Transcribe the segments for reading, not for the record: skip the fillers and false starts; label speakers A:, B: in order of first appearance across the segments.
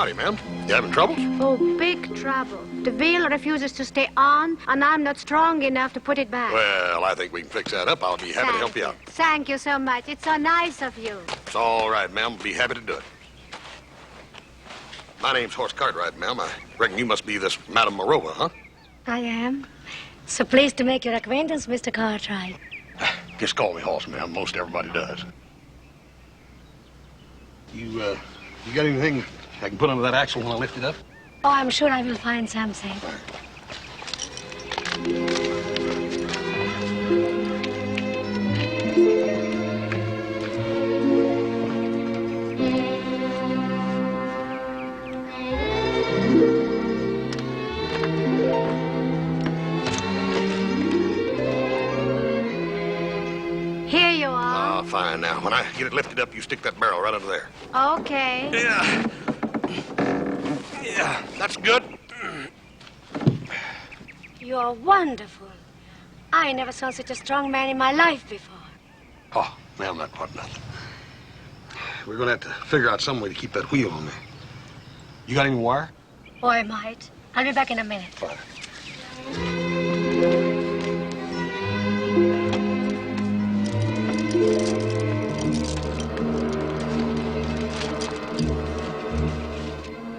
A: Howdy, ma'am. You having trouble?
B: Oh, big trouble. The wheel refuses to stay on, and I'm not strong enough to put it back.
A: Well, I think we can fix that up. I'll be happy to help you out.
B: Thank you so much. It's so nice of you.
A: It's all right, ma'am. Be happy to do it. My name's Horse Cartwright, ma'am. I reckon you must be this Madame Morova, huh?
B: I am. So pleased to make your acquaintance, Mr. Cartwright.
A: Just call me Horse, ma'am. Most everybody does. You got anything I can put under that axle when I lift it up?
B: Oh, I'm sure I will find something. Here you are.
A: Oh, fine. Now, when I get it lifted up, you stick that barrel right under there.
B: Okay.
A: Yeah. Yeah, that's good.
B: You're wonderful. I never saw such a strong man in my life before.
A: Oh, ma'am, that wasn't nothing. We're going to have to figure out some way to keep that wheel on there. You got any wire?
B: Oh, I might. I'll be back in a minute.
A: Fine.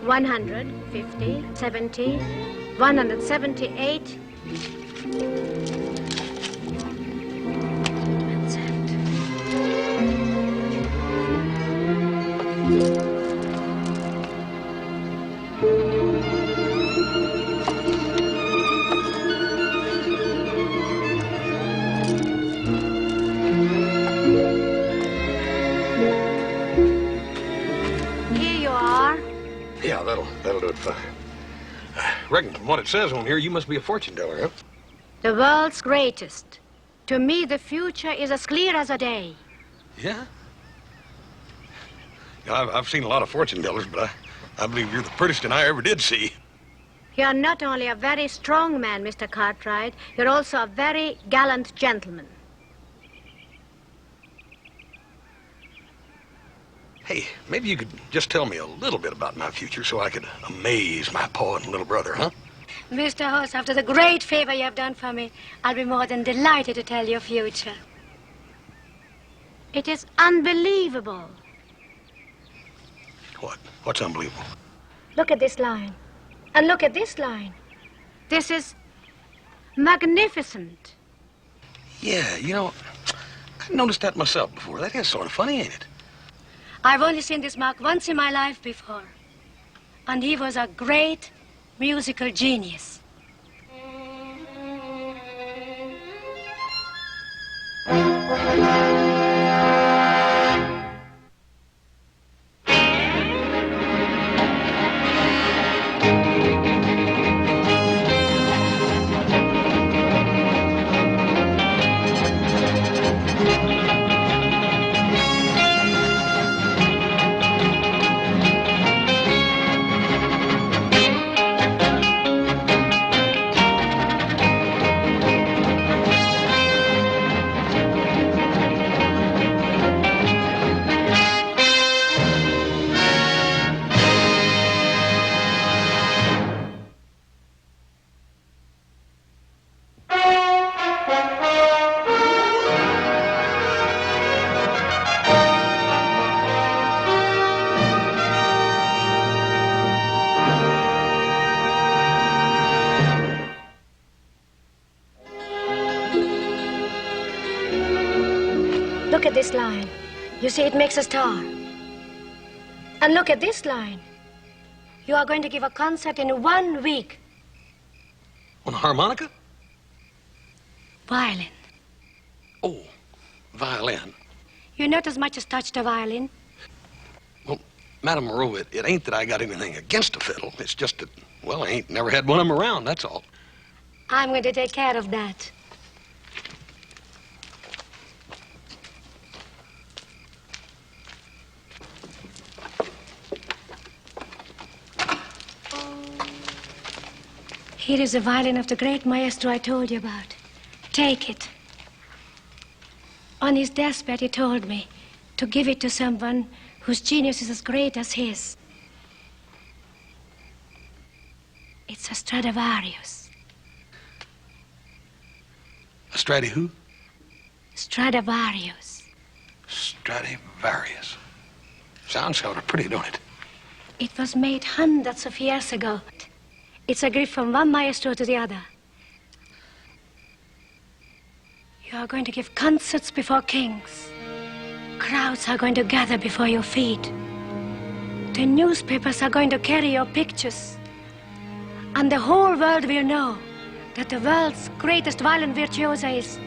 B: $150, 70, 178. That's it. Here you are.
A: Yeah, that'll do it fine. I reckon from what it says on here, you must be a fortune teller, huh?
B: The world's greatest. To me, the future is as clear as a day.
A: Yeah? I've seen a lot of fortune tellers, but I believe you're the prettiest one I ever did see.
B: You're not only a very strong man, Mr. Cartwright, you're also a very gallant gentleman.
A: Hey, maybe you could just tell me a little bit about my future so I could amaze my pa and little brother, huh?
B: Mr. Horse, after the great favor you have done for me, I'll be more than delighted to tell your future. It is unbelievable.
A: What? What's unbelievable?
B: Look at this line. And look at this line. This is magnificent.
A: Yeah, you know, I noticed that myself before. That is sort of funny, ain't it?
B: I've only seen this mark once in my life before. And he was a great musical genius. Look at this line. You see, it makes a star. And look at this line. You are going to give a concert in 1 week.
A: On a harmonica?
B: Violin.
A: Oh, violin.
B: You're not as much as touched a violin.
A: Well, Madame Moreau, it ain't that I got anything against a fiddle. It's just that, well, I ain't never had one of them around, that's all.
B: I'm going to take care of that. Here is the violin of the great Maestro I told you about. Take it. On his deathbed, he told me to give it to someone whose genius is as great as his. It's a Stradivarius.
A: A Strati who?
B: Stradivarius.
A: Stradivarius. Sounds sort of pretty, don't it?
B: It was made hundreds of years ago. It's a gift from one maestro to the other. You are going to give concerts before kings. Crowds are going to gather before your feet. The newspapers are going to carry your pictures. And the whole world will know that the world's greatest violin virtuoso is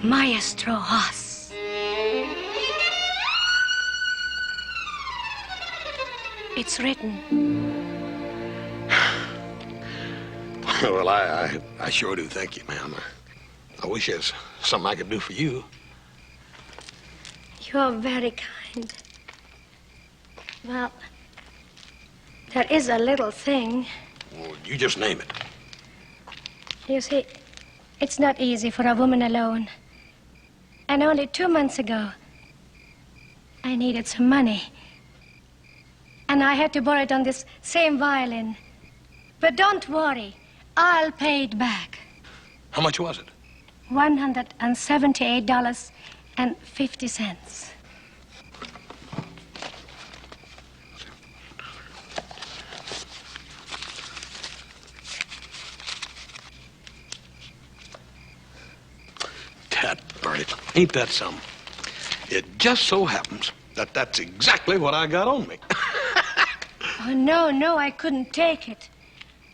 B: Maestro Haas. It's written.
A: Well, I sure do thank you, ma'am. I wish there's something I could do for you.
B: You're very kind. Well, there is a little thing.
A: Well, you just name it.
B: You see, it's not easy for a woman alone. And only 2 months ago, I needed some money. And I had to borrow it on this same violin. But don't worry, I'll pay it back.
A: How much was it?
B: $178.50.
A: Dad, burn it. Ain't that some? It just so happens that that's exactly what I got on me.
B: Oh, no, I couldn't take it.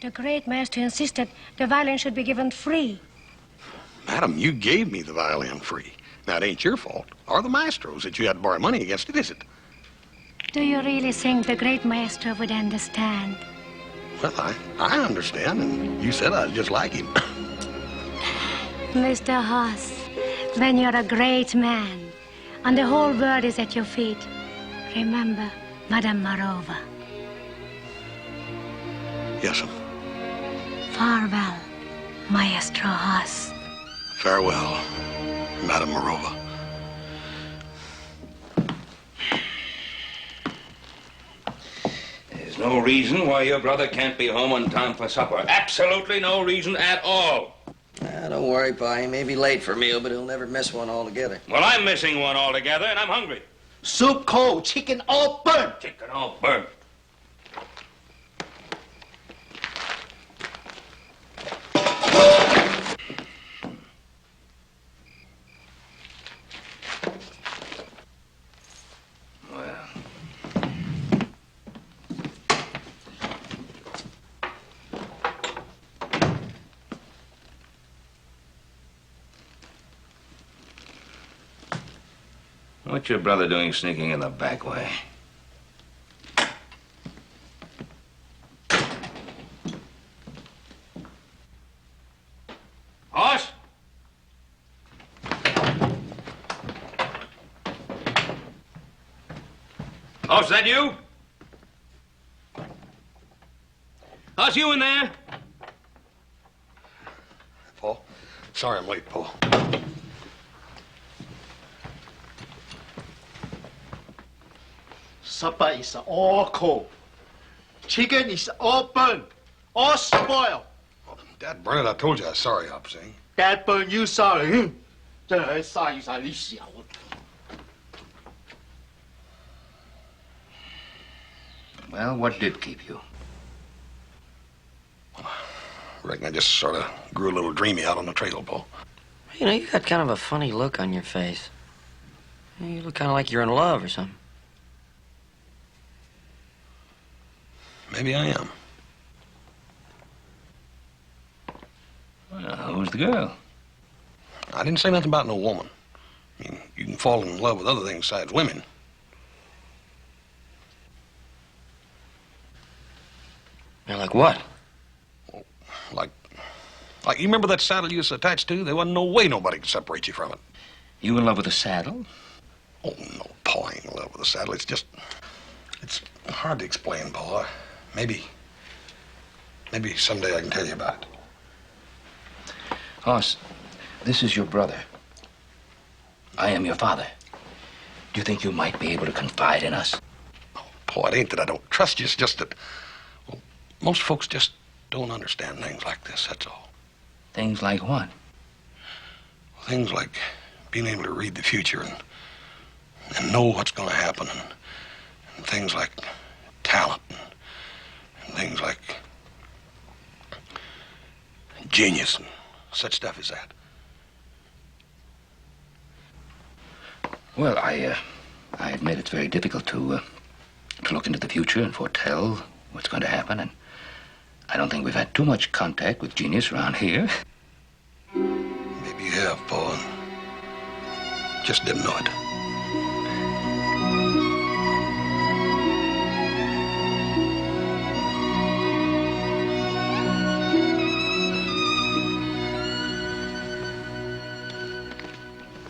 B: The great master insisted the violin should be given free.
A: Madam, you gave me the violin free. Now, it ain't your fault, or the maestro's, that you had to borrow money against it, is it?
B: Do you really think the great maestro would understand?
A: Well, I understand, and you said I was just like him.
B: Mr. Haas, when you're a great man and the whole world is at your feet, remember Madame Marova.
A: Yes, ma'am.
B: Farewell, Maestro Haas.
A: Farewell, Madame Marova.
C: There's no reason why your brother can't be home on time for supper. Absolutely no reason at all.
D: Don't worry, Pa. He may be late for a meal, but he'll never miss one altogether.
C: Well, I'm missing one altogether, and I'm hungry.
E: Soup cold, chicken all burnt.
C: Chicken all burnt. What's your brother doing sneaking in the back way? Hoss? Hoss, is that you? Hoss, you in there?
A: Paul, sorry I'm late, Paul.
E: Supper is all cold. Chicken is all burnt, all spoiled.
A: Well, Dad, burn it, I told you I was sorry, Hopsy.
E: Dad burn you sorry. 真係嘥晒啲時候。
C: Well, what did keep you?
A: Reckon I just sort of grew a little dreamy out on the trail, Paul.
D: You know, you got kind of a funny look on your face. You look kind of like you're in love or something.
A: Maybe I am.
C: Well, who's the girl?
A: I didn't say nothing about no woman. I mean, you can fall in love with other things besides women.
D: Yeah, like what?
A: Like, you remember that saddle you was attached to? There wasn't no way nobody could separate you from it.
C: You in love with the saddle?
A: Oh, no, Paul, I ain't in love with the saddle. It's hard to explain, Paul. Maybe someday I can tell you about it.
C: Hoss, this is your brother. I am your father. Do you think you might be able to confide in us?
A: Oh, Paul, it ain't that I don't trust you. It's just that, well, most folks just don't understand things like this, that's all.
C: Things like what?
A: Things like being able to read the future and know what's going to happen, and things like talent, and things like genius and such stuff as that.
C: Well, I admit it's very difficult to look into the future and foretell what's going to happen, and I don't think we've had too much contact with genius around here.
A: Maybe you have, Paul, and just didn't know it.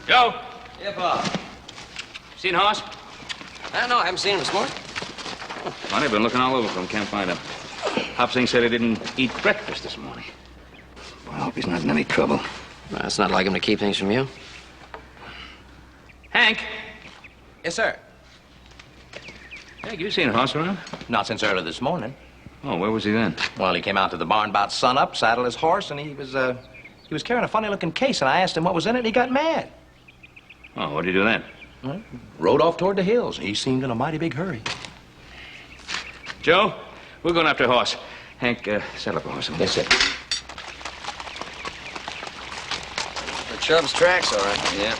F: Joe,
D: Yeah, Bob.
F: seen Hoss?
D: No, I haven't seen him this morning.
F: Funny, been looking all over for him, can't find him. Hopsing said he didn't eat breakfast this morning.
C: Well, I hope he's not in any trouble.
D: Well, it's not like him to keep things from you.
F: Hank,
G: Yes, sir.
F: Hank, you seen Hoss around?
G: Not since early this morning.
F: Oh, where was he then?
G: Well, he came out to the barn about sunup, saddled his horse, and he was carrying a funny-looking case, and I asked him what was in it, and he got mad.
F: Oh, what'd he do then?
G: Rode off toward the hills. He seemed in a mighty big hurry.
F: Joe, we're going after Hoss. Hank, settle up a horse.
G: Yes, sir.
D: The Chubb's tracks, all right.
F: Yeah.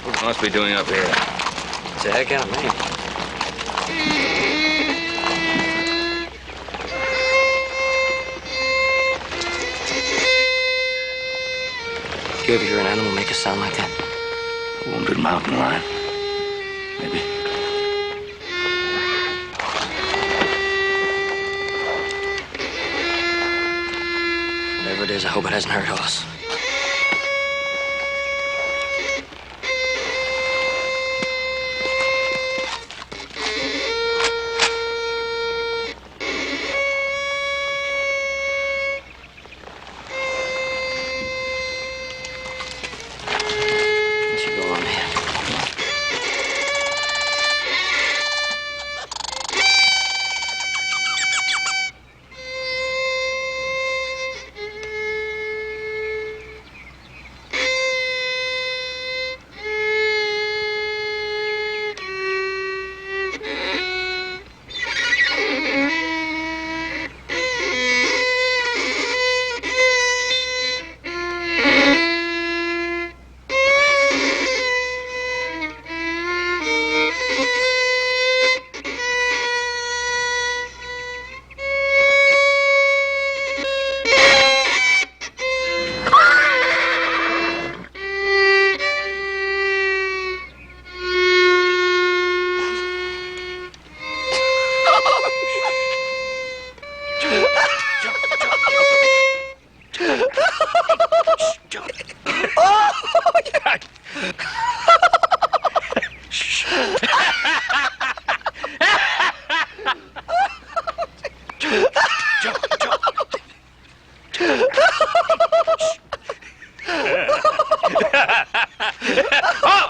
F: What's Hoss be doing up here?
D: It's a heck out of man. You ever hear an animal make a sound like that?
C: A wounded mountain lion. Maybe.
D: Whatever it is, I hope it hasn't hurt Hoss. Let's you go on ahead.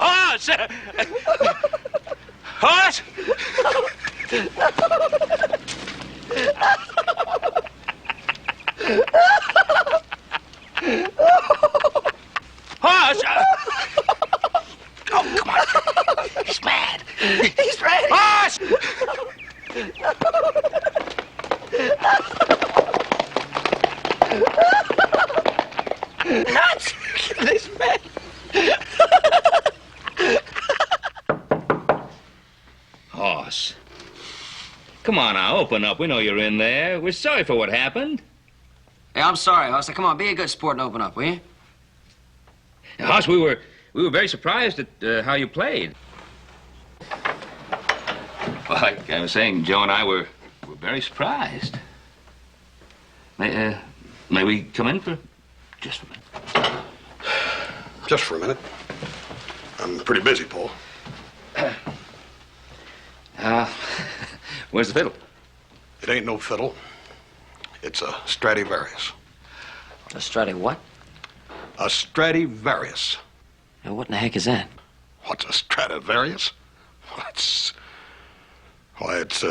F: Hoss! Hoss! Hoss!
C: Oh, come on. He's mad. He's ready.
F: Hoss!
C: Nuts. He's mad.
F: Hoss. Come on now, open up. We know you're in there. We're sorry for what happened.
D: Hey, I'm sorry, Hoss. Now, come on, be a good sport and open up, will you?
F: Hoss, we were very surprised at how you played. Well, like I was saying, Joe and I were very surprised. May we come in for just a minute?
A: Just for a minute. I'm pretty busy, Paul.
F: Where's the fiddle?
A: It ain't no fiddle. It's a Stradivarius.
D: A Strati what?
A: A Stradivarius.
D: Now, what in the heck is that?
A: What's a Stradivarius? Why, it's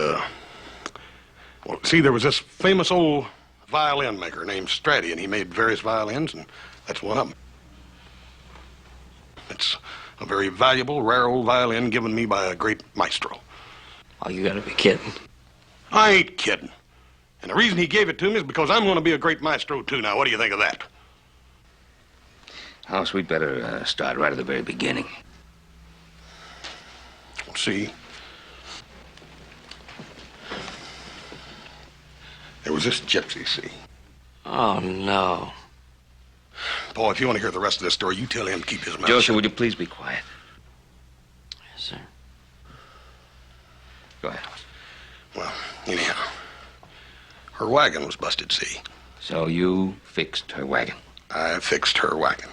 A: Well, see, there was this famous old violin maker named Stratty, and he made various violins, and that's one of them. It's a very valuable, rare old violin given me by a great maestro.
D: Oh, you gotta be kidding.
A: I ain't kidding. And the reason he gave it to me is because I'm going to be a great maestro, too. Now, what do you think of that?
C: House, we'd better start right at the very beginning.
A: See, there was this gypsy, see.
D: Oh, no.
A: Paul, if you want to hear the rest of this story, you tell him to keep his mouth
C: Joseph,
A: shut.
C: would you please be quiet?
D: Yes, sir.
C: Go ahead, House.
A: Well, anyhow, her wagon was busted, see.
C: So you fixed her wagon?
A: I fixed her wagon.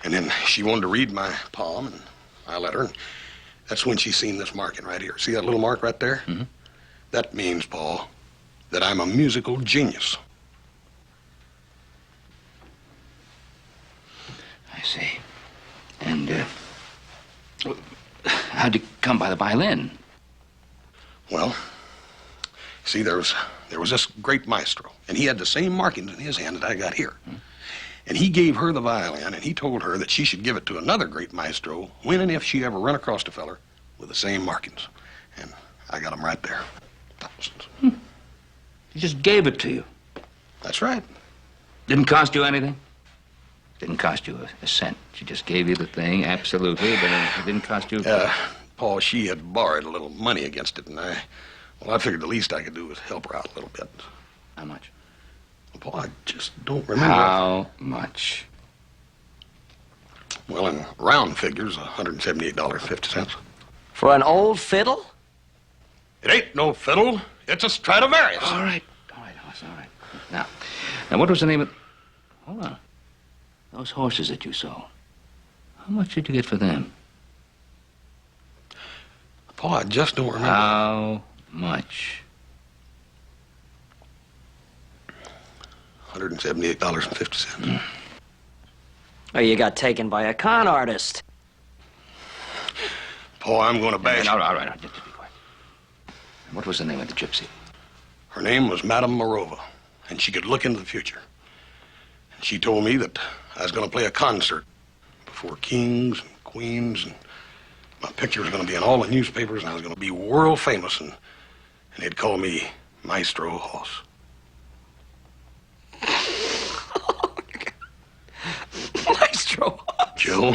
A: And then she wanted to read my palm, and I let her, and that's when she seen this marking right here. See that little mark right there?
C: Mm-hmm.
A: That means, Paul, that I'm a musical genius.
C: I see. And, how'd you come by the violin?
A: Well, see, there was this great maestro, and he had the same markings in his hand that I got here.
C: Hmm.
A: And he gave her the violin, and he told her that she should give it to another great maestro when and if she ever run across a feller with the same markings. And I got them right there. Thousands.
C: He just gave it to you.
A: That's right.
C: Didn't cost you anything? Didn't cost you a cent. She just gave you the thing, absolutely, but it didn't cost you...
A: Paul, she had borrowed a little money against it, and I figured the least I could do was help her out a little bit.
C: How much?
A: Well, Paul, I just don't remember.
C: How much?
A: Well, in round figures, $178.50.
D: For an old fiddle?
A: It ain't no fiddle. It's a Stradivarius.
C: All right, Hoss, all right. Now, what was the name of... Hold on. Those horses that you sold. How much did you get for them?
A: Paul, I just don't remember.
C: How much?
A: $178.50.
D: Oh, you got taken by a con artist.
A: Paul, I'm going to bash
C: All right, just be quiet. What was the name of the gypsy?
A: Her name was Madame Morova, and she could look into the future. And she told me that I was going to play a concert before kings and queens, and my picture was going to be in all the newspapers, and I was going to be world famous, and they'd call me Maestro Hoss.
D: Maestro.
A: Joe?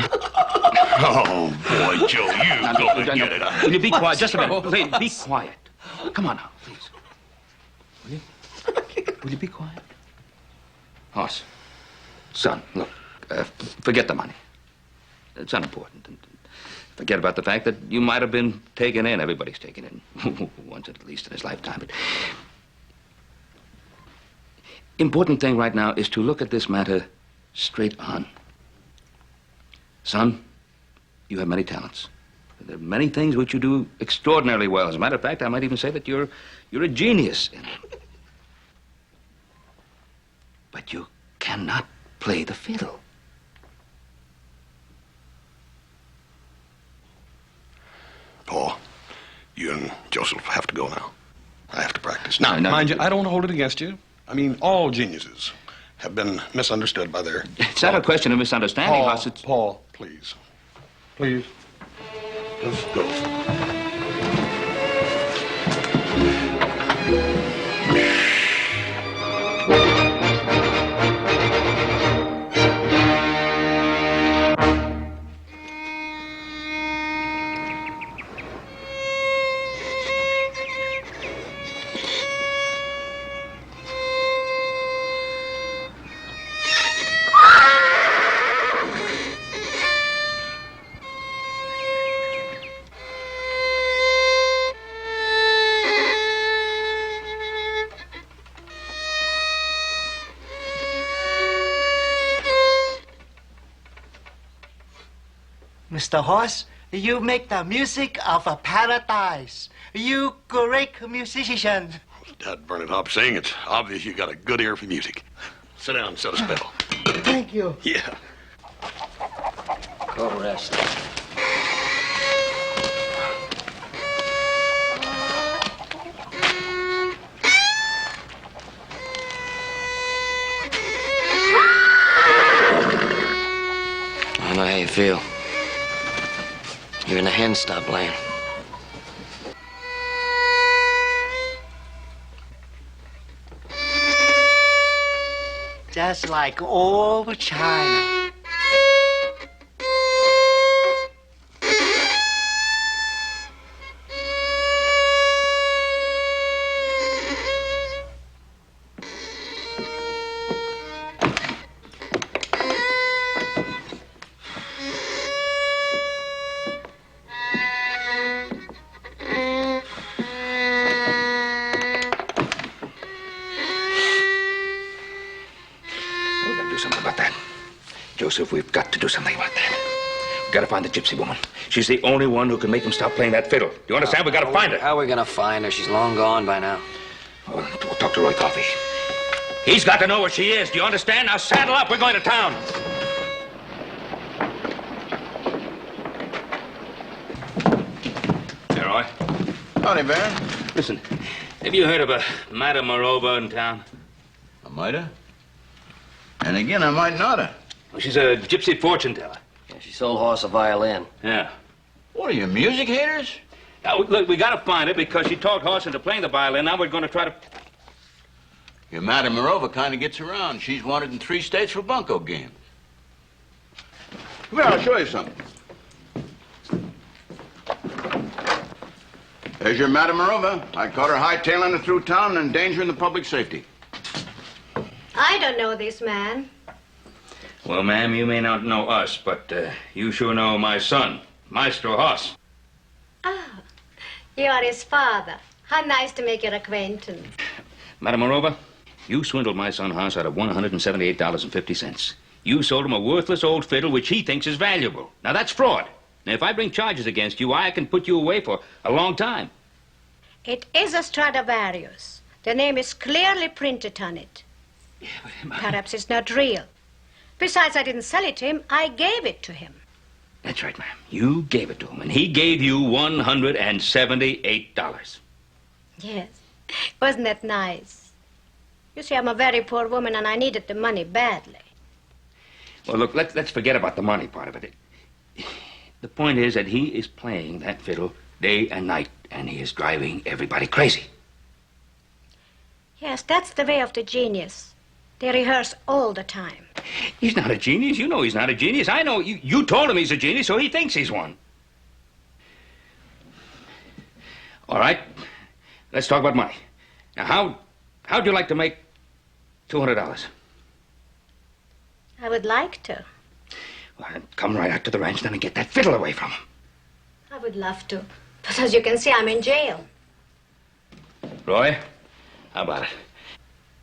A: Oh, boy, Joe, you go and get it out.
C: Will you be quiet just a minute? Please, be quiet. Come on now, please. Will you? Will you be quiet? Hoss, son, look, forget the money. It's unimportant. And forget about the fact that you might have been taken in. Everybody's taken in once at least in his lifetime. But important thing right now is to look at this matter straight on. Son, you have many talents. There are many things which you do extraordinarily well. As a matter of fact, I might even say that you're a genius in it. But you cannot play the fiddle.
A: Paul, you and Joseph have to go now. I have to practice. Now,
C: No,
A: mind you, I don't hold it against you. I mean, all geniuses have been misunderstood by their...
C: It's not a question of misunderstanding,
A: Paul,
C: Hoss. It's...
A: Paul, please. Please. Just go.
H: Mr. Hoss, you make the music of a paradise. You great musician.
A: Dad, burn it up, saying it's obvious you got a good ear for music. Sit down and set a spell.
H: Thank you.
A: Yeah.
D: Go rest. feel? You're in the hen stop land.
H: Just like old China.
C: Joseph, we've got to do something about that. We've got to find the gypsy woman. She's the only one who can make him stop playing that fiddle. Do you understand? We've got to find her.
D: How are we gonna find her? She's long gone by now.
C: We'll talk to Roy Coffey. He's got to know where she is. Do you understand? Now saddle up. We're going to town. Hey, Roy.
I: Howdy, Baron.
C: Listen, have you heard of a Madame Morova in town?
I: I mighta. And again, I might notta.
C: Well, she's a gypsy fortune teller.
D: Yeah, she sold Hoss a violin.
C: Yeah.
I: What are you, music haters?
C: Now, look, we got to find her because she talked Hoss into playing the violin. Now we're going to try to...
I: Your Madame Morova kind of gets around. She's wanted in 3 states for bunco games. Come here, I'll show you something. There's your Madame Morova. I caught her hightailing it through town and endangering the public safety.
B: I don't know this man.
C: Well, ma'am, you may not know us, but you sure know my son, Maestro Hoss.
B: Oh, you are his father. How nice to make your acquaintance.
C: Madame Morova, you swindled my son Hoss out of $178.50. You sold him a worthless old fiddle which he thinks is valuable. Now, that's fraud. Now, if I bring charges against you, I can put you away for a long time.
B: It is a Stradivarius. The name is clearly printed on it. Perhaps it's not real. Besides, I didn't sell it to him. I gave it to him.
C: That's right, ma'am. You gave it to him, and he gave you $178.
B: Yes. Wasn't that nice? You see, I'm a very poor woman, and I needed the money badly.
C: Well, look, let's forget about the money part of it. The point is that he is playing that fiddle day and night, and he is driving everybody crazy.
B: Yes, that's the way of the genius. They rehearse all the time.
C: He's not a genius. You know he's not a genius. I know. You told him he's a genius, so he thinks he's one. All right. Let's talk about money. Now, how'd you like to make $200?
B: I would like to.
C: Well, then come right out to the ranch then and get that fiddle away from him.
B: I would love to. But as you can see, I'm in jail.
C: Roy, how about it?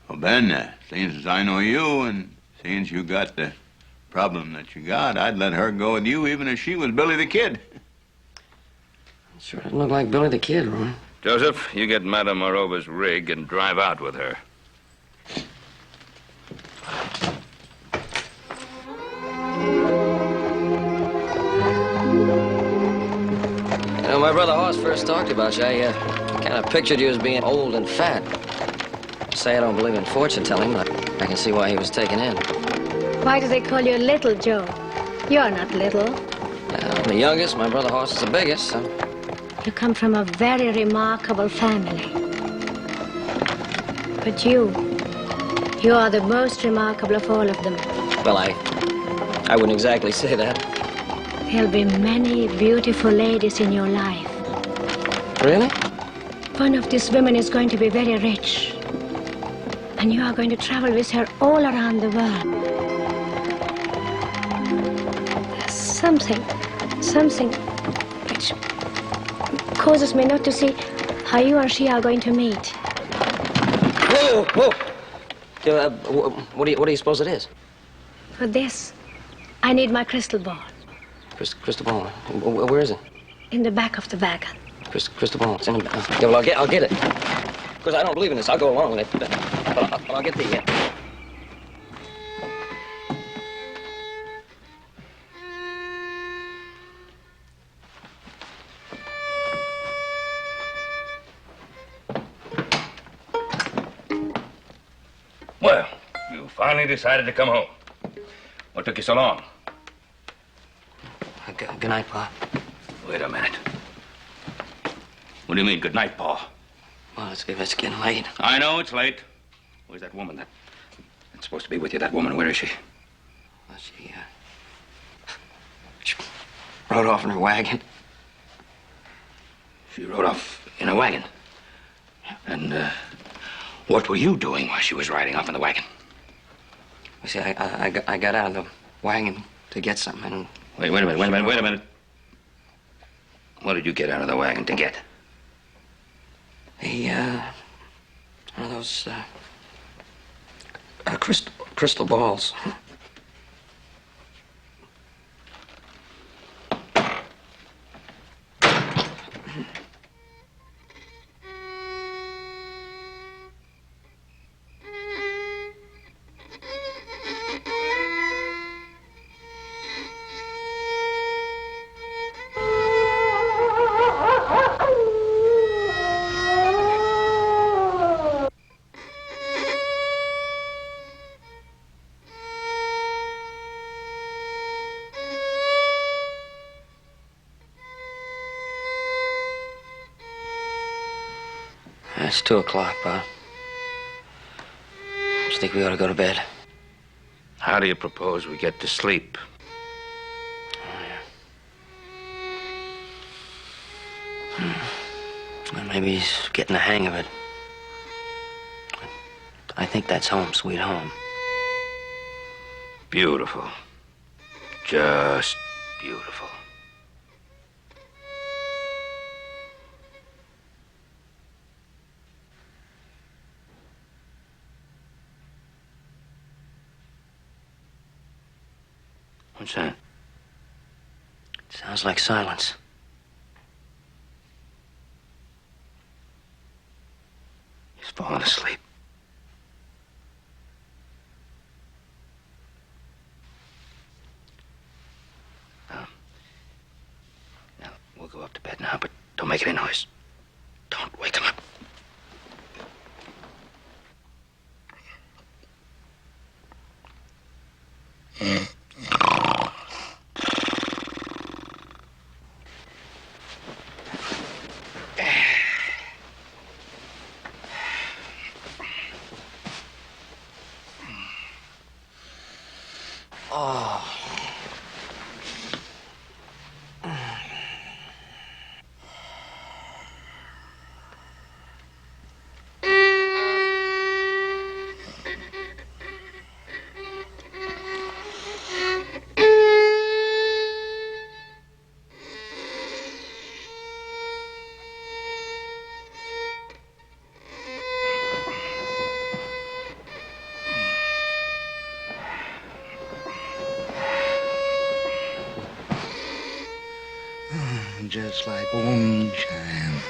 I: Well, Ben, seeing as I know you and seeing as you got the problem that you got, I'd let her go with you even if she was Billy the Kid.
D: Sure doesn't look like Billy the Kid, Roy.
F: Joseph, you get Madame Morova's rig and drive out with her.
D: You know, my brother Hoss first talked about you. I kind of pictured you as being old and fat. Say I don't believe in fortune telling, but I can see why he was taken in.
B: Why do they call you Little Joe? You're not little.
D: I'm the youngest. My brother Hoss is the biggest, so...
B: You come from a very remarkable family. But you are the most remarkable of all of them.
D: Well, I wouldn't exactly say that.
B: There'll be many beautiful ladies in your life.
D: Really?
B: One of these women is going to be very rich. And you are going to travel with her all around the world. There's something which causes me not to see how you and she are going to meet.
D: Whoa, whoa! What do you suppose it is?
B: For this, I need my crystal ball.
D: Crystal ball. Where is it?
B: In the back of the wagon.
D: Crystal ball. It's in the... Yeah, well, I'll get it. Because I don't believe in this. I'll go along with it. But I'll get the...
C: Well, you finally decided to come home. What took you so long?
D: Good night, Pa.
C: Wait a minute. What do you mean, good night, Pa?
D: Well, it's getting late.
C: I know it's late. Where's that woman that's supposed to be with you? That woman, where is she?
D: Well, she rode off in her wagon.
C: She rode off in a wagon. And, what were you doing while she was riding off in the wagon?
D: You see, I got out of the wagon to get something, and...
C: Wait a minute. What did you get out of the wagon to get?
D: One of those, crystal balls. It's 2 o'clock, Pa. I just think we ought to go to bed.
C: How do you propose we get to sleep?
D: Well, maybe he's getting the hang of it. I think that's home, sweet home.
C: Beautiful. Just beautiful. What's that?
D: Sounds like silence.
C: He's fallen asleep. Now, we'll go up to bed now, but don't make any noise. Don't wake him up.
H: Just like moonshine.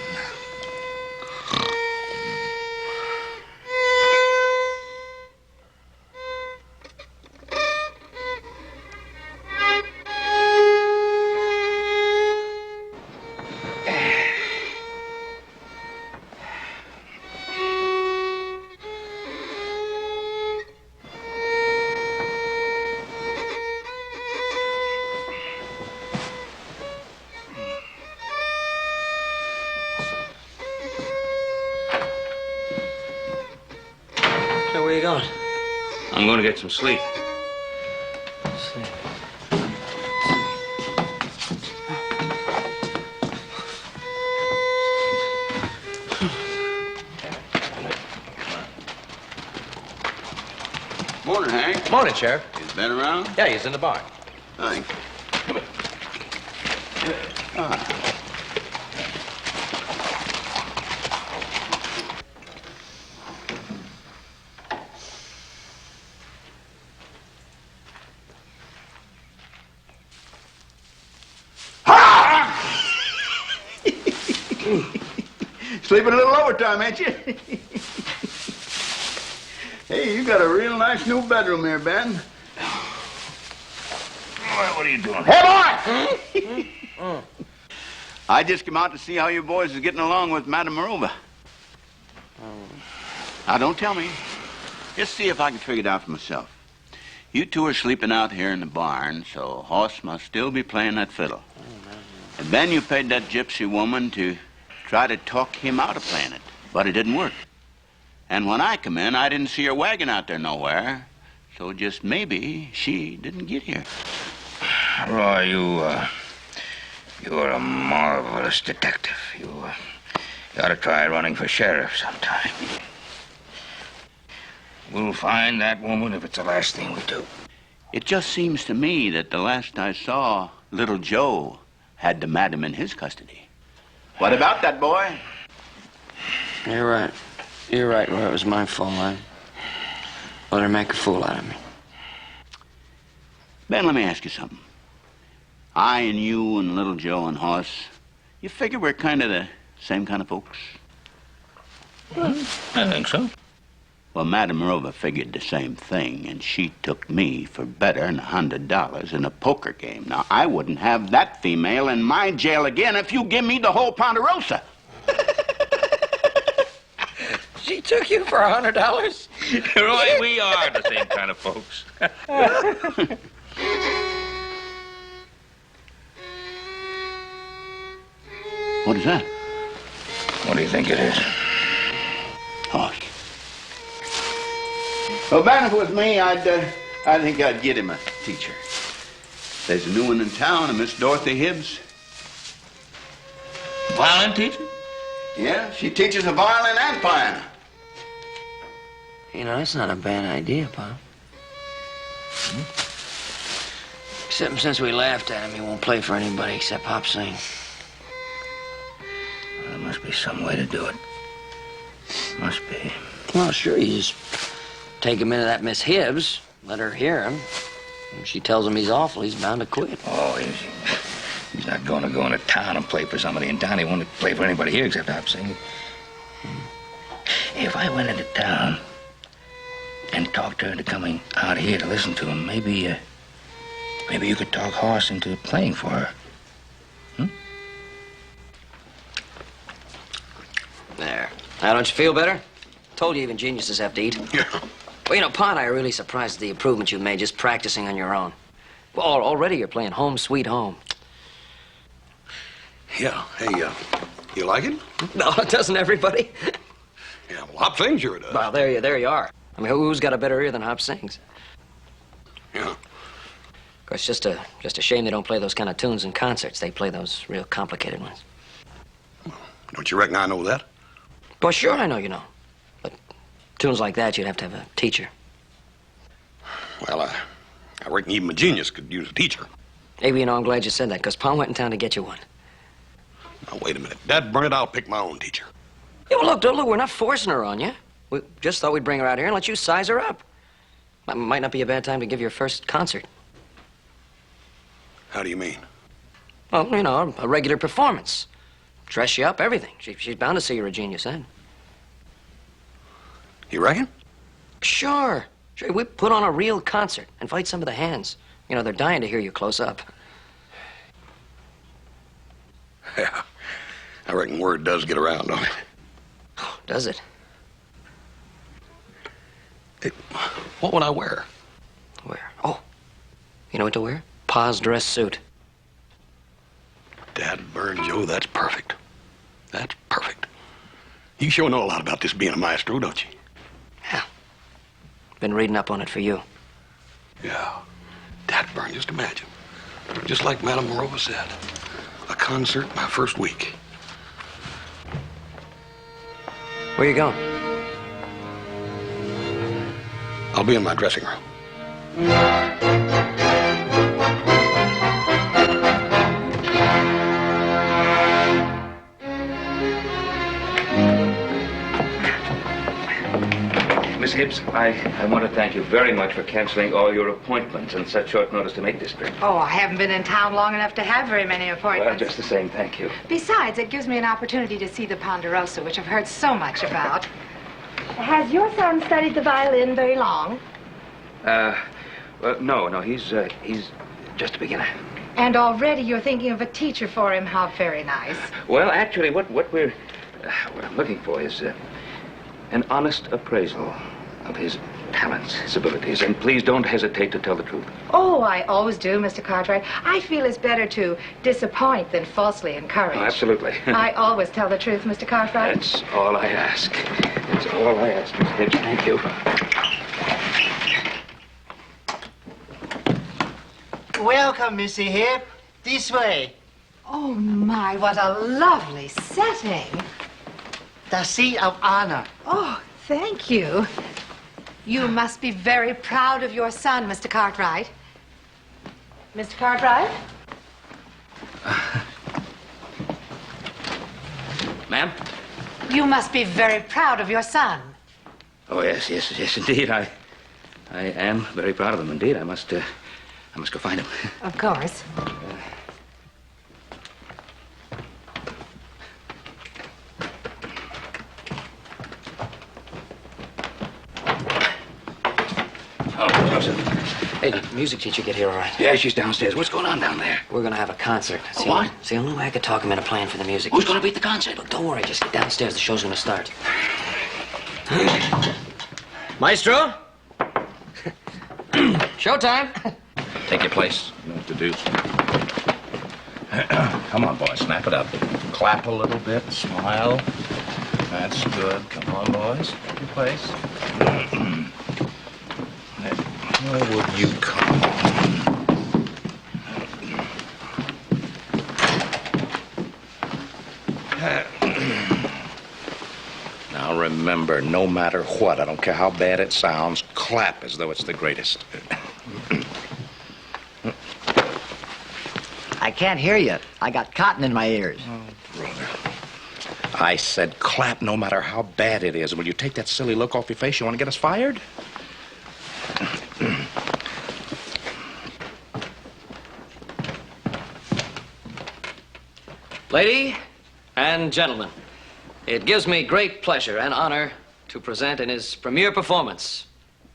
D: So where you going?
C: I'm going to get some sleep.
D: Sleep.
I: Morning, Hank.
G: Morning, Sheriff.
I: He's been around?
G: Yeah, he's in the barn.
I: Thanks. Sleeping a little overtime, ain't you? Hey, you got a real nice new bedroom here, Ben.
C: What are you doing?
I: Hey, boy! I just came out to see how you boys is getting along with Madame Marova. Now, don't tell me. Just see if I can figure it out for myself. You two are sleeping out here in the barn, so Hoss must still be playing that fiddle. And then you paid that gypsy woman to try to talk him out of playing it, but it didn't work. And when I come in, I didn't see her wagon out there nowhere, so just maybe she didn't get here.
C: Roy, you're a marvelous detective. You ought to try running for sheriff sometime. We'll find that woman if it's the last thing we do.
I: It just seems to me that the last I saw, little Joe had the madam in his custody. What about that boy?
D: You're right. You're right, Roy. It was my fault. I let her make a fool out of me.
I: Ben, let me ask you something. I and you and little Joe and Hoss, you figure we're kind of the same kind of folks?
C: Well, I think so.
I: Well, Madame Morova figured the same thing, and she took me for better than $100 in a poker game. Now, I wouldn't have that female in my jail again if you give me the whole Ponderosa.
D: She took you for $100?
F: Roy, we are the same kind of folks.
I: What is that?
C: What do you think it is?
I: Hoss. Well, Ben, if it was me, I think I'd get him a teacher. There's a new one in town, a Miss Dorothy Hibbs.
F: Violin teacher?
I: Yeah, she teaches the violin and piano.
D: You know, that's not a bad idea, Pop. Except since we laughed at him, he won't play for anybody except Pop sing.
C: There must be some way to do it. Must be.
D: Well, sure, you just take him into that Miss Hibbs, let her hear him. When she tells him he's awful, he's bound to quit.
C: Oh, he's not going to go into town and play for somebody in town. He won't play for anybody here except Hop singing. If I went into town and talked her into coming out here to listen to him, maybe you could talk Hoss into playing for her.
D: There. Now, don't you feel better? Told you even geniuses have to eat.
A: Yeah.
D: Well, you know, Pa and I are really surprised at the improvement you've made just practicing on your own. Well, already you're playing Home Sweet Home.
A: Yeah. Hey, you like it?
D: No, doesn't everybody?
A: Yeah, well, Hop sings sure does.
D: Well, there you are. I mean, who's got a better ear than Hop sings?
A: Yeah.
D: Of course, just a shame they don't play those kind of tunes in concerts. They play those real complicated ones.
A: Don't you reckon I know that?
D: Well, sure, I know you know. But tunes like that, you'd have to have a teacher.
A: Well, I reckon even a genius could use a teacher.
D: Maybe, you know, I'm glad you said that, because Pa went in town to get you one.
A: Now, wait a minute. Dad, burn it, I'll pick my own teacher.
D: Yeah, well, look, we're not forcing her on you. We just thought we'd bring her out here and let you size her up. Might not be a bad time to give your first concert.
A: How do you mean?
D: Well, you know, a regular performance. Dress you up, everything. She's bound to see you're a genius then.
A: You reckon?
D: Sure. We put on a real concert. Invite some of the hands. You know, they're dying to hear you close up.
A: Yeah. I reckon word does get around, don't it?
D: Oh, does it?
A: Hey, what would I wear?
D: Where? Oh, you know what to wear? Pa's dress suit.
A: Dad, burn, Joe, that's perfect. That's perfect. You sure know a lot about this being a maestro, don't you?
D: Yeah. Been reading up on it for you.
A: Yeah. Dad, burn, just imagine. Just like Madame Morova said. A concert my first week.
D: Where you going?
A: I'll be in my dressing room.
F: Miss Hibbs, I want to thank you very much for canceling all your appointments on such short notice to make this trip.
J: Oh, I haven't been in town long enough to have very many
F: Well,
J: appointments.
F: just the same, thank you.
J: Besides, it gives me an opportunity to see the Ponderosa, which I've heard so much about. Has your son studied the violin very long?
F: Well, no, he's just a beginner.
J: And already you're thinking of a teacher for him. How very nice.
F: Well, actually, what I'm looking for is an honest appraisal
C: of his talents, his abilities, and please don't hesitate to tell the truth.
J: Oh, I always do, Mr. Cartwright. I feel it's better to disappoint than falsely encourage.
C: Oh, absolutely.
J: I always tell the truth, Mr. Cartwright.
C: That's all I ask. That's all I ask, Miss Hibbs. Thank you.
H: Welcome, Missy Hip. This way.
J: Oh, my, what a lovely setting.
H: The seat of honor.
J: Oh, thank you. You must be very proud of your son, Mr. Cartwright. Mr. Cartwright?
C: Ma'am?
J: You must be very proud of your son.
C: Oh, yes, indeed. I am very proud of him, indeed. I must go find him.
J: Of course.
C: Oh, Joseph.
D: Hey, did the music teacher get here all right?
C: Yeah, she's downstairs. What's going on down there?
D: We're gonna have a concert. It's
C: What?
D: It's the only way I could talk him into playing for the music.
C: Who's going to beat the concert?
D: Look, don't worry, just get downstairs. The show's gonna start. Maestro? Showtime.
C: Take your place. You know what to do. Come on, boys. Snap it up. Clap a little bit. Smile. That's good. Come on, boys. Take your place. Where would you come? Now remember, no matter what, I don't care how bad it sounds, clap as though it's the greatest.
K: I can't hear you. I got cotton in my ears.
C: Oh, brother. I said clap no matter how bad it is. Will you take that silly look off your face? You want to get us fired?
D: Lady and gentlemen, it gives me great pleasure and honor to present in his premiere performance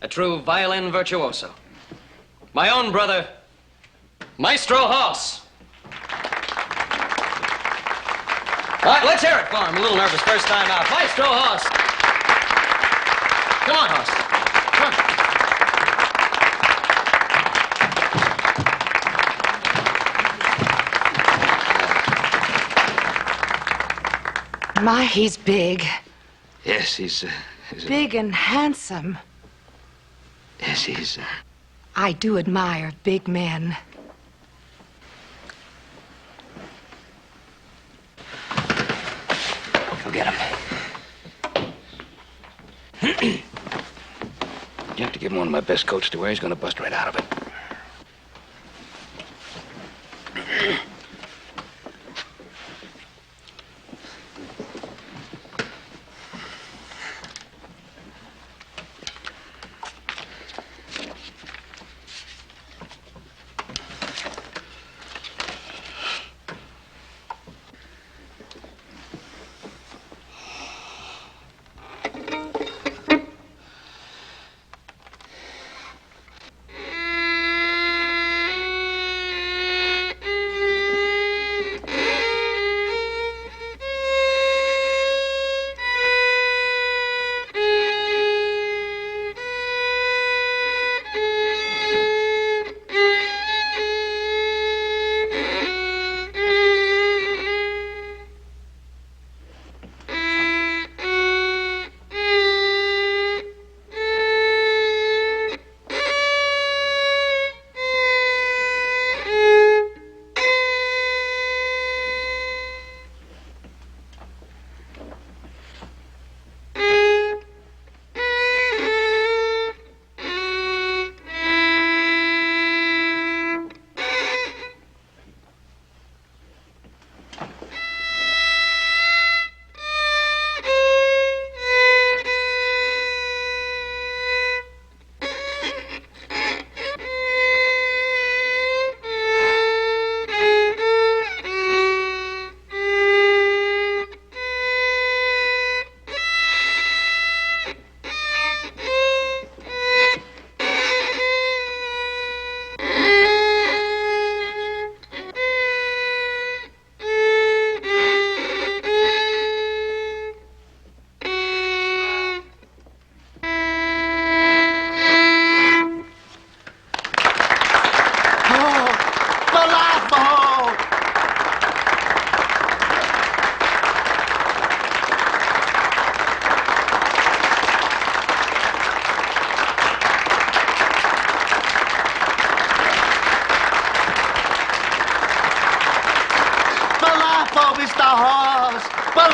D: a true violin virtuoso, my own brother, Maestro Hoss. All right, let's hear it for him. I'm a little nervous first time out. Maestro Hoss. Come on, Hoss. Come on.
J: My, he's big.
C: Yes, he's
J: Big and handsome.
C: Yes, he's
J: I do admire big men.
C: Go get him. You have to give him one of my best coats to wear. He's going to bust right out of it.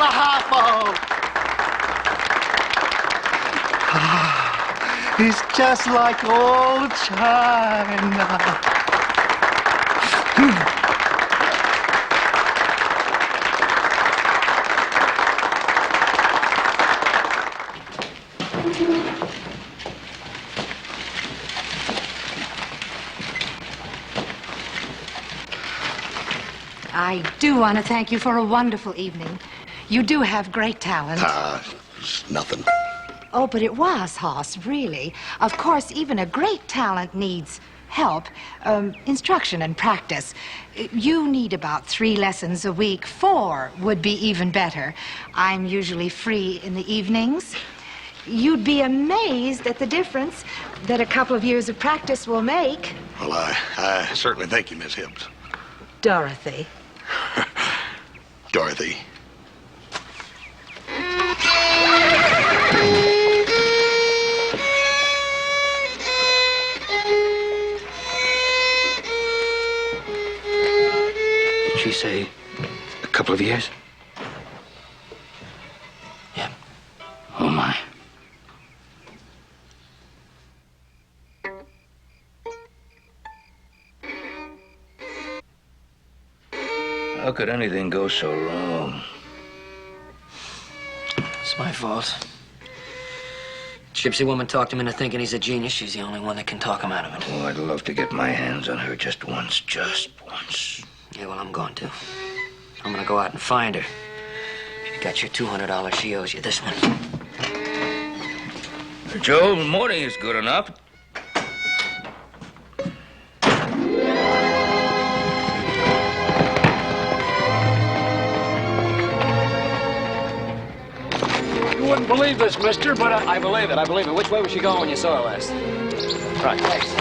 H: Bravo! It's just like old China.
J: I do want to thank you for a wonderful evening. You do have great talent.
A: It's nothing.
J: Oh, but it was, Hoss, really. Of course, even a great talent needs help, instruction and practice. You need about 3 lessons a week. 4 would be even better. I'm usually free in the evenings. You'd be amazed at the difference that a couple of years of practice will make.
A: Well, I certainly thank you, Miss Hibbs.
J: Dorothy.
A: Dorothy.
C: Did she say a couple of years? Yeah. Oh, my. How could anything go so wrong?
D: It's my fault. Gypsy woman talked him into thinking he's a genius. She's the only one that can talk him out of it.
C: Oh, I'd love to get my hands on her just once.
D: Yeah, well, I'm going to. I'm going to go out and find her. She got your $200. She owes you this one.
C: Joe, morning is good enough.
L: You wouldn't believe this, mister, but
D: I believe it. I believe it. Which way was she going when you saw her last? Right. Thanks.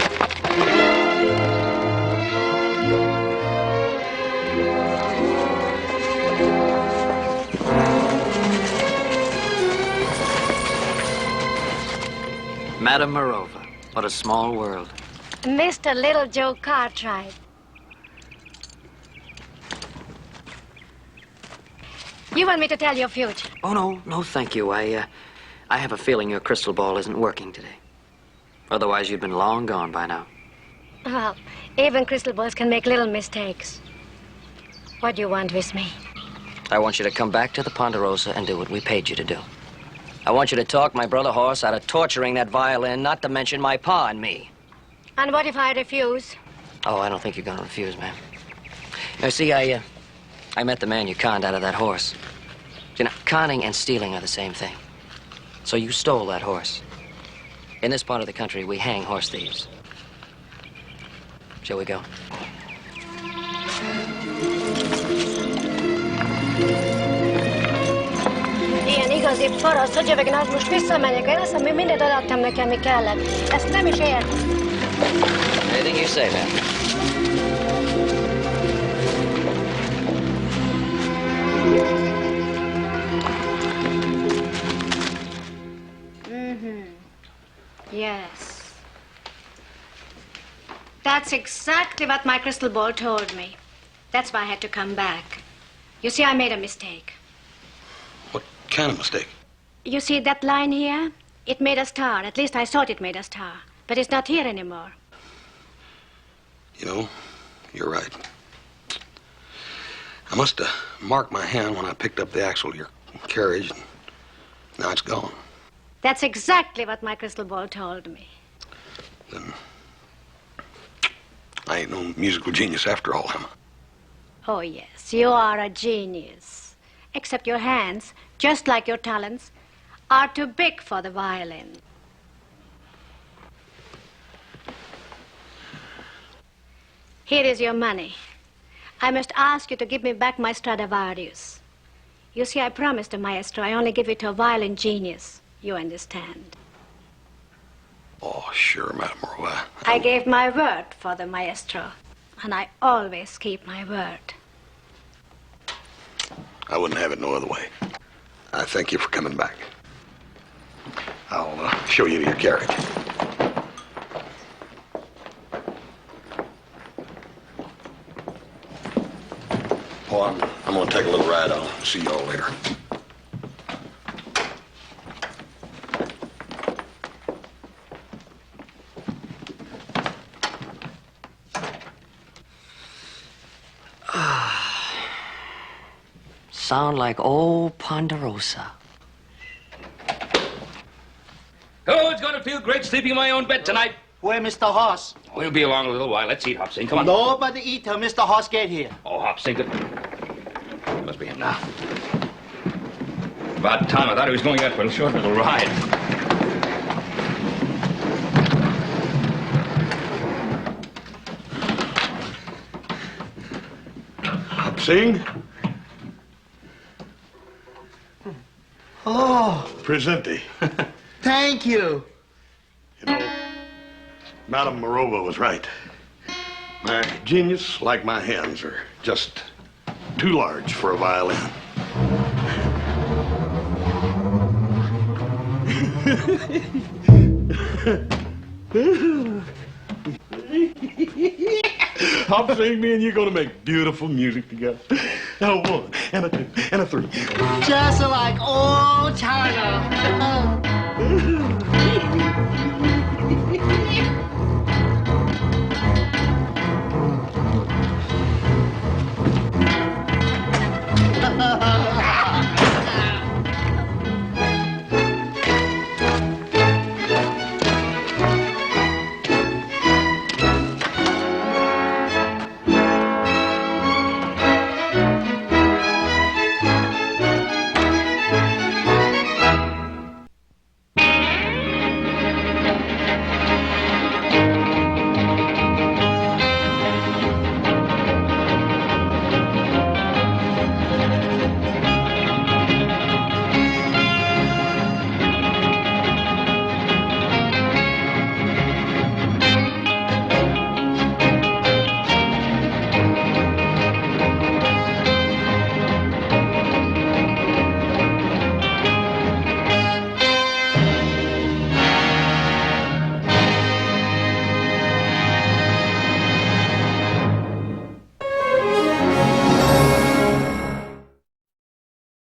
D: Madame Morova. What a small world.
B: Mr. Little Joe Cartwright. You want me to tell your future?
D: Oh, no, thank you. I have a feeling your crystal ball isn't working today. Otherwise, you'd been long gone by now.
B: Well, even crystal balls can make little mistakes. What do you want with me?
D: I want you to come back to the Ponderosa and do what we paid you to do. I want you to talk my brother Horace out of torturing that violin, not to mention my pa and me.
B: And what if I refuse?
D: Oh, I don't think you're going to refuse, ma'am. Now, see, I met the man you conned out of that horse. You know, conning and stealing are the same thing. So you stole that horse. In this part of the country, we hang horse thieves. Shall we go?
B: Ilyen igazi paraszt, hogy jövök, az most visszamegyek. Én azt hiszem, hogy mindent adtam nekem, mi kellett. Ezt nem is ért.
D: Anything you say, ma'am.
B: Yes. That's exactly what my crystal ball told me. That's why I had to come back. You see, I made a mistake.
A: What kind of mistake?
B: You see that line here? It made a star. At least I thought it made a star. But it's not here anymore.
A: You know, you're right. I must have marked my hand when I picked up the axle of your carriage, and now it's gone.
B: That's exactly what my crystal ball told me.
A: Then I ain't no musical genius after all, am I?
B: Oh, yes, you are a genius. Except your hands, just like your talents, are too big for the violin. Here is your money. I must ask you to give me back my Stradivarius. You see, I promised the Maestro I only give it to a violin genius. You understand?
A: Oh, sure, Madame Morova.
B: I gave my word for the Maestro, and I always keep my word.
A: I wouldn't have it no other way. I thank you for coming back. I'll show you to your carriage. Paul, I'm going to take a little ride. I'll see you all later.
M: sound like old Ponderosa.
F: Oh, it's going to feel great sleeping in my own bed tonight.
E: Where Mr. Hoss?
F: We'll be along a little while. Let's eat, Hop Sing. Come on.
E: Nobody eat till Mr. Hoss get here.
F: Oh, Hop Sing. Must be him now. About time. I thought he was going out for a short little ride.
A: Hop Sing.
E: Oh,
A: Presente.
E: thank you.
A: You know, Madame Morova was right. My genius, like my hands, are just too large for a violin. Hop Sing, me and you're gonna make beautiful music together. A one, and a two, and a three.
E: Just like old China.